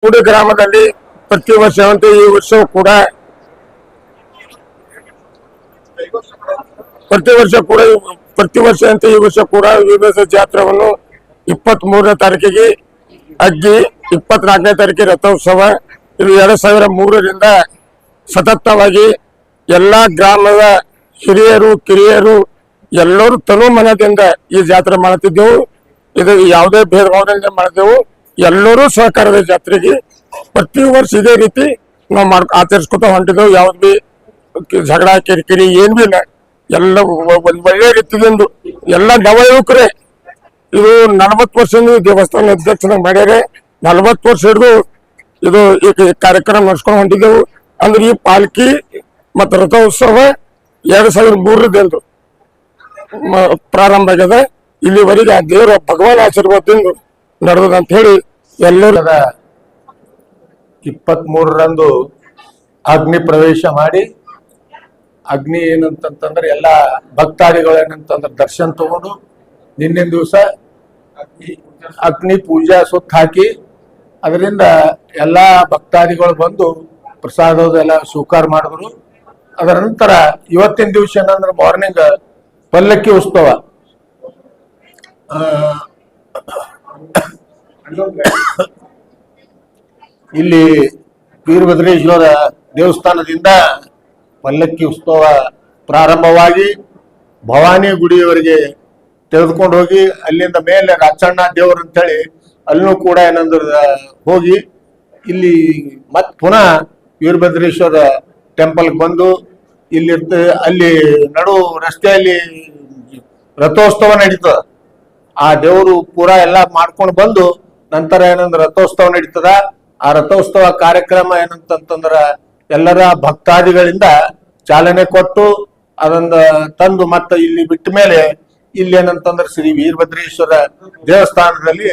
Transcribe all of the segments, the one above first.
ಕೂಡಿ ಗ್ರಾಮದಲ್ಲಿ ಪ್ರತಿ ವರ್ಷವಂತೆ ಈ ವರ್ಷವೂ ಕೂಡ ಪ್ರತಿ ವರ್ಷದಂತೆ ಈ ವರ್ಷ ಕೂಡ ವಿವಿಧ ಜಾತ್ರೆಯನ್ನು 23ನೇ ತಾರೀಕಿಗೆ ಅಗ್ಗಿ, 24ನೇ ತಾರೀಕಿಗೆ ರಥೋತ್ಸವ. ಇದು 2003ರಿಂದ ಸತತವಾಗಿ ಎಲ್ಲಾ ಗ್ರಾಮದ ಹಿರಿಯರು ಕಿರಿಯರು ಎಲ್ಲರೂ ತನು ಮನದಿಂದ ಈ ಜಾತ್ರೆ ಮಾಡುತ್ತಿದ್ದೆವು. ಇದು ಯಾವುದೇ ಭೇದ ಭಾವದಿಂದ ಮಾಡಿದೆವು. ಎಲ್ಲರೂ ಸಹಕಾರದ ಜಾತ್ರೆಗೆ ಪ್ರತಿ ವರ್ಷ ಇದೇ ರೀತಿ ನಾವು ಆಚರಿಸ್ಕೊತ ಹೊಂಟಿದ್ದೆವು. ಯಾವ್ದು ಬಿ ಜಗಳ ಕಿರಿಕಿರಿ ಏನ್ ಬಿ ಇಲ್ಲ, ಎಲ್ಲ ಒಂದ್ ಒಳ್ಳೆ ರೀತಿಯಿಂದ ಎಲ್ಲ ನವಯುವಕರೇ. ಇದು 40 ವರ್ಷದಿಂದ ದೇವಸ್ಥಾನ ಅಧ್ಯಕ್ಷನಾಗಿ ಮಾಡ್ಯಾರೆ. 40 ವರ್ಷ ಹಿಡಿದು ಇದು ಈ ಕಾರ್ಯಕ್ರಮ ನಡೆಸ್ಕೊಂಡು ಹೊಂಟಿದ್ದೆವು. ಅಂದ್ರೆ ಈ ಪಾಲ್ಕಿ ಮತ್ತು ರಥೋತ್ಸವ 2003ರಿಂದ ಪ್ರಾರಂಭ ಆಗ್ಯದ. ಇಲ್ಲಿವರೆಗೆ ಆ ದೇವರ ಭಗವಾನ್ ಆಶೀರ್ವಾದದಿಂದ ನಡೆದ ಅಂತ ಹೇಳಿ ಎಲ್ಲರೂ 23ರಂದು ಅಗ್ನಿ ಪ್ರವೇಶ ಮಾಡಿ, ಅಗ್ನಿ ಏನಂತಂದ್ರೆ ಎಲ್ಲ ಭಕ್ತಾದಿಗಳು ಏನಂತಂದ್ರೆ ದರ್ಶನ ತಗೊಂಡು ನಿನ್ನೆ ದಿವಸ ಅಗ್ನಿ ಪೂಜಾ ಸುತ್ತ ಹಾಕಿ ಅದರಿಂದ ಎಲ್ಲಾ ಭಕ್ತಾದಿಗಳು ಬಂದು ಪ್ರಸಾದದೆಲ್ಲ ಸ್ವೀಕಾರ ಮಾಡಿದ್ರು. ಅದರ ನಂತರ ಇವತ್ತಿನ ದಿವಸ ಏನಂದ್ರೆ ಮಾರ್ನಿಂಗ್ ಪಲ್ಲಕ್ಕಿ ಉತ್ಸವ. ಇಲ್ಲಿ ವೀರಭದ್ರೇಶ್ವರ ದೇವಸ್ಥಾನದಿಂದ ಪಲ್ಲಕ್ಕಿ ಉತ್ಸವ ಪ್ರಾರಂಭವಾಗಿ ಭವಾನಿ ಗುಡಿಯವರೆಗೆ ತೆಗೆದುಕೊಂಡು ಹೋಗಿ ಅಲ್ಲಿಂದ ಮೇಲೆ ರಾಚಣ್ಣ ದೇವರು ಅಂತೇಳಿ ಅಲ್ಲೂ ಕೂಡ ಏನಂದ್ರೆ ಹೋಗಿ ಇಲ್ಲಿ ಮತ್ ಪುನಃ ವೀರಭದ್ರೇಶ್ವರ ಟೆಂಪಲ್ಗೆ ಬಂದು ಅಲ್ಲಿ ನಡು ರಸ್ತೆಯಲ್ಲಿ ರಥೋತ್ಸವ ನಡೀತದ. ಆ ದೇವರು ಪೂರಾ ಎಲ್ಲ ಮಾಡ್ಕೊಂಡು ಬಂದು ನಂತರ ಏನಂದ್ರೆ ರಥೋತ್ಸವ ನಡೀತದ. ಆ ರಥೋತ್ಸವ ಕಾರ್ಯಕ್ರಮ ಏನಂತಂದ್ರ ಎಲ್ಲರ ಭಕ್ತಾದಿಗಳಿಂದ ಚಾಲನೆ ಕೊಟ್ಟು ಅದನ್ನ ತಂದು ಮತ್ತೆ ಇಲ್ಲಿ ಬಿಟ್ಟ ಮೇಲೆ ಇಲ್ಲಿ ಏನಂತಂದ್ರೆ ಶ್ರೀ ವೀರಭದ್ರೇಶ್ವರ ದೇವಸ್ಥಾನದಲ್ಲಿ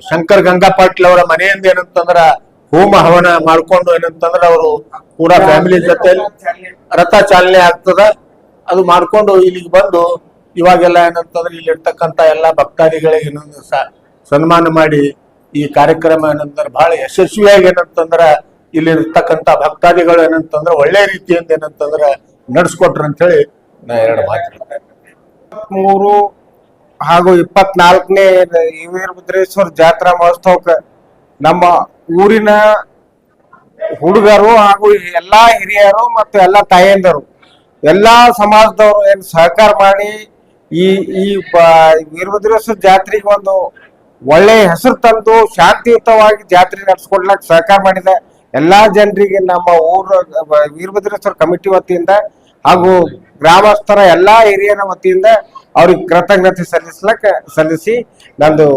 ಶಂಕರ್ ಗಂಗಾ ಪಾಟೀಲ್ ಅವರ ಮನೆಯಿಂದ ಏನಂತಂದ್ರ ಹೋಮ ಹವನ ಮಾಡ್ಕೊಂಡು ಏನಂತಂದ್ರ ಅವರು ಕೂಡ ಫ್ಯಾಮಿಲಿ ಜೊತೆ ರಥ ಚಾಲನೆ ಆಗ್ತದ. ಅದು ಮಾಡ್ಕೊಂಡು ಇಲ್ಲಿಗೆ ಬಂದು ಇವಾಗೆಲ್ಲ ಏನಂತಂದ್ರೆ ಇಲ್ಲಿ ಇರ್ತಕ್ಕಂತ ಎಲ್ಲಾ ಭಕ್ತಾದಿಗಳಿಗೆ ಏನಂದ್ರೆ ಸನ್ಮಾನ ಮಾಡಿ ಈ ಕಾರ್ಯಕ್ರಮ ಏನಂತಂದ್ರೆ ಬಹಳ ಯಶಸ್ವಿಯಾಗಿ ಏನಂತಂದ್ರ ಇಲ್ಲಿ ಇರ್ತಕ್ಕಂತ ಭಕ್ತಾದಿಗಳು ಏನಂತಂದ್ರೆ ಒಳ್ಳೆ ರೀತಿಯಿಂದ ಏನಂತಂದ್ರ ನಡ್ಸ್ಕೊಟ್ರ ಅಂತ ಹೇಳಿ ನಾ 2 ಮಾತು. 23 ಹಾಗೂ 24ನೇ ವೀರಭದ್ರೇಶ್ವರ ಜಾತ್ರಾ ಮಹೋತ್ಸವಕ್ಕೆ ನಮ್ಮ ಊರಿನ ಹುಡುಗರು ಹಾಗೂ ಎಲ್ಲಾ ಹಿರಿಯರು ಮತ್ತು ಎಲ್ಲಾ ತಾಯಂದರು ಎಲ್ಲಾ ಸಮಾಜದವರು ಏನ್ ಸಹಕಾರ ಮಾಡಿ ಈ ವೀರಭದ್ರೇಶ್ವರ ಜಾತ್ರೆಗೆ ಒಂದು ಒಳ್ಳೆ ಹೆಸರು ತಂದು ಶಾಂತಿಯುತವಾಗಿ ಜಾತ್ರೆ ನಡೆಸ್ಕೊಡ್ಲಕ್ ಸಹಕಾರ ಮಾಡಿದ ಎಲ್ಲಾ ಜನರಿಗೆ ನಮ್ಮ ಊರ ವೀರಭದ್ರೇಶ್ವರ ಕಮಿಟಿ ವತಿಯಿಂದ ಹಾಗೂ ಗ್ರಾಮಸ್ಥರ ಎಲ್ಲಾ ಹಿರಿಯರ ವತಿಯಿಂದ ಅವ್ರಿಗೆ ಕೃತಜ್ಞತೆ ಸಲ್ಲಿಸಿ ನಂದು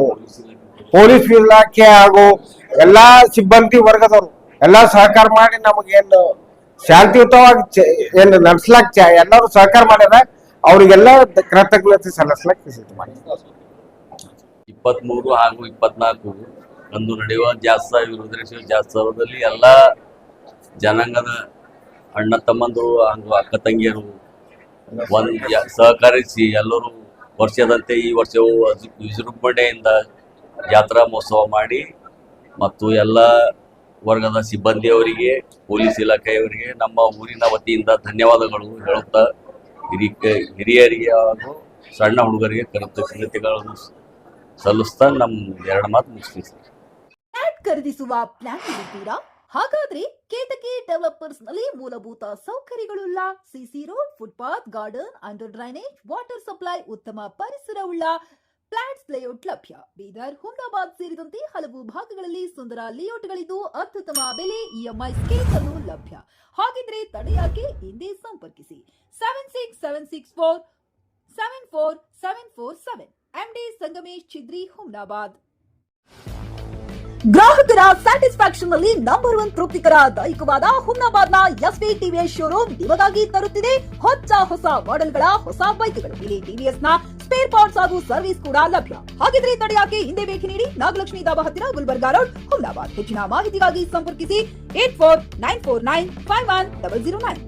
ಪೊಲೀಸ್ ಇಲಾಖೆ ಹಾಗೂ ಎಲ್ಲಾ ಸಿಬ್ಬಂದಿ ವರ್ಗದವರು ಎಲ್ಲಾ ಸಹಕಾರ ಮಾಡಿ ನಮಗೇನು ಶಾಂತಿಯುತವಾಗಿ ಏನು ನಡ್ಸ್ಲಾಕ್ ಎಲ್ಲರೂ ಸಹಕಾರ ಮಾಡ್ಯಾರ. ಅವ್ರಿಗೆಲ್ಲ ಕೃತಜ್ಞತೆ ಸಲ್ಲಿಸ್ಲಾಕ್ ಮಾಡಿ 23 ಹಾಗೂ 24 ಅಂದು ನಡೆಯುವ ವೀರಭದ್ರೇಶ್ವರ ಜಾತ್ಸವದಲ್ಲಿ ಎಲ್ಲಾ ಜನಾಂಗದ ಅಣ್ಣ ತಮ್ಮಂದರು ಹಾಗೂ ಅಕ್ಕ ತಂಗಿಯರು ಸಹಕರಿಸಿ ಎಲ್ಲರೂ ವರ್ಷದಂತೆ ಈ ವರ್ಷವೂ ವಿಜೃಂಭಣೆಯಿಂದ ಜಾತ್ರಾ ಮಹೋತ್ಸವ ಮಾಡಿ ಮತ್ತು ಎಲ್ಲ ವರ್ಗದ ಸಿಬ್ಬಂದಿಯವರಿಗೆ ಪೊಲೀಸ್ ಇಲಾಖೆಯವರಿಗೆ ನಮ್ಮ ಊರಿನ ವತಿಯಿಂದ ಧನ್ಯವಾದಗಳು ಹೇಳುತ್ತಾ ಹಿರಿಯರಿಗೆ ಹಾಗೂ ಸಣ್ಣ ಹುಡುಗರಿಗೆ ಕೃತಜ್ಞತೆಗಳನ್ನು ಸಲ್ಲಿಸ್ತಾ ನಮ್ಮ 2 ಮಾತು ಮುಗಿಸ್ತೀವಿ. ಖರೀದಿಸುವ ಪ್ಲಾನ್ ಇದ್ದೀರಾ? ಹಾಗಾದ್ರೆ ಕೇತಕಿ ಡೆವಲಪರ್ಸ್ ನಲ್ಲಿ ಮೂಲಭೂತ ಸೌಕರ್ಯಗಳುಳ್ಳ CC road, footpath, garden, under drainage, water supply, ಉತ್ತಮ ಪರಿಸರವುಳ್ಳ ಫ್ಲಾಟ್ಸ್ ಲೇಔಟ್ ಲಭ್ಯ. ಬೀದರ್, ಹುಮ್ನಾಬಾದ್ ಸೇರಿದಂತೆ ಹಲವು ಭಾಗಗಳಲ್ಲಿ ಸುಂದರ ಲೇಔಟ್ಗಳಿದ್ದು ಅತ್ಯುತ್ತಮ ಬೆಲೆ, ಇಎಂಐ ಸ್ಕೀಮ್ಸ್ ಅನ್ನು ಲಭ್ಯ. ಹಾಗಿದ್ರೆ ತಡೆಯಾಕೆ? ಹಿಂದೆ ಸಂಪರ್ಕಿಸಿ 7676474747 ಎಂಡಿ ಸಂಗಮೇಶ್ ಚಿದ್ರಿ, ಹುಮ್ನಾಬಾದ್. ಗ್ರಾಹಕರ ಸ್ಯಾಟಿಸ್ಫ್ಯಾಕ್ಷನ್ ನಲ್ಲಿ ನಂಬರ್ 1 ತೃಪ್ತಿಕರ ದೈಹಿಕವಾದ ಹುಮ್ನಾಬಾದ್ನ ಎಸ್ವಿ ಟಿವಿಎಸ್ ಶೋರೂಮ್ ನಿಮಗಾಗಿ ತರುತ್ತಿದೆ ಹೊಸ ಮಾಡೆಲ್ಗಳ ಹೊಸ ಬೈಕ್ಗಳು. ಇಲ್ಲಿ ಟಿವಿಎಸ್ ನ ಸ್ಪೇರ್ ಪಾರ್ಟ್ಸ್ ಹಾಗೂ ಸರ್ವಿಸ್ ಕೂಡ ಲಭ್ಯ. ಹಾಗಿದ್ರೆ ತಡೆಯಾಕೆ? ಹಿಂದೆ ಭೇಟಿ ನೀಡಿ ನಾಗಲಕ್ಷ್ಮಿ ಧಾಬಾ ಹತ್ತಿರ, ಗುಲ್ಬರ್ಗಾ ರೋಡ್, ಹುಮ್ನಾಬಾದ್. ಹೆಚ್ಚಿನ ಮಾಹಿತಿಗಾಗಿ ಸಂಪರ್ಕಿಸಿ 8494951009.